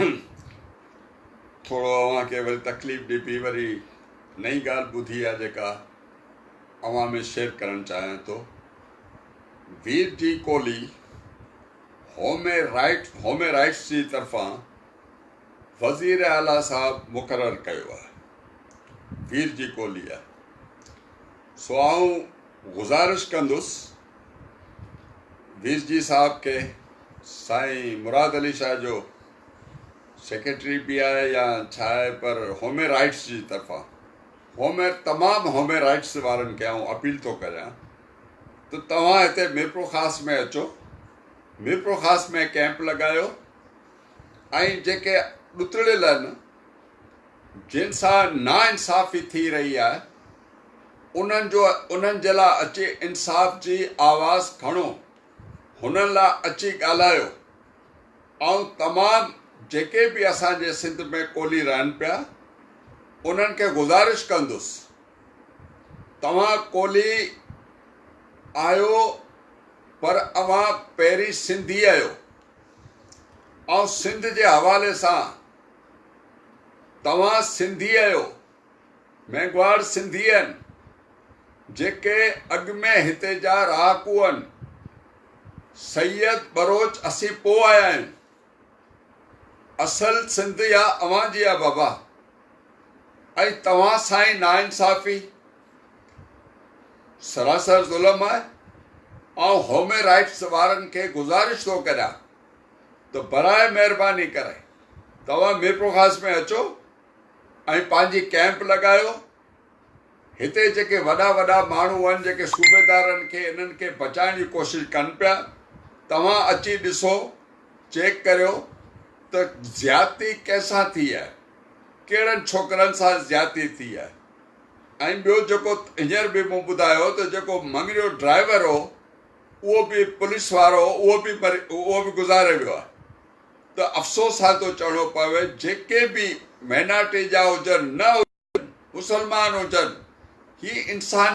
थोरो अव्हांखे वरी तकलीफ़ ॾिबी, वरी नई ॻाल्हि ॿुधी आहे जेका अव्हां में शेयर करणु चाहियां थो। वीर जी कोहली होमे राइट्स जी तरफ़ां वज़ीर आला साहब मुक़ररु कयो आहे। वीर जी कोहली आहे। सो आऊं गुज़ारिश कंदुसि वीर जी साहब के, साईं मुराद अली शाह जो सेक्रेटरी भी आहे या छा आहे, पर होमे राइट्स जी तरफ़ां तमामु होमे राइट्स वारनि खे आऊं अपील थो करियां त तव्हां हिते मीरपुर ख़ास में अचो, मीरपुर ख़ास में कैंप लॻायो ऐं जेके ॾुतड़ियल आहिनि, जिन सां नाइंसाफ़ी थी रही आहे, उन्हनि जे लाइ अची इंसाफ़ जी आवाज़ खणो, हुननि लाइ अची ॻाल्हायो। ऐं तमामु जेके बि असांजे सिंध में कोहली रहनि पिया, उन्हनि खे गुज़ारिश कंदुसि, तव्हां कोहली आहियो पर अव्हां पहिरीं सिंधी आहियो, ऐं सिंध जे हवाले सां तव्हां सिंधी आहियो, मेघवाड़ सिंधी आहिनि जेके अॻु में हिते जा रहाकू आहिनि। सैयद बरोच असीं पोइ आया आहियूं। असल सिंध या अव्हां जी आहे बाबा। ऐं तव्हां सां नाइंसाफ़ी सरासर ज़ुल्म आहे। ऐं होमे राइट्स वारनि खे गुज़ारिश थो करियां त बराए महिरबानी करे तव्हां मीरपुर ख़ास में अचो ऐं पंहिंजी कैंप लॻायो। हिते जेके वॾा वॾा माण्हू आहिनि जेके सूबेदारनि खे इन्हनि खे बचाइण जी कोशिशि कनि पिया, तव्हां अची ॾिसो, चेक करियो त ज़्यादती कंहिंसां थी आहे, कहिड़नि छोकिरनि सां ज़्यादती थी आहे। ऐं ॿियो जेको हींअर बि मूं ॿुधायो त जेको मंगरियो ड्राइवर हो, उहो बि पुलिस वारो, उहो बि गुज़ारे वियो आहे। त अफ़सोस सां थो चवणो पवे, जेके बि माइनॉरिटी जा हुजनि न हुजनि, मुस्लमान हुजनि, ही इंसान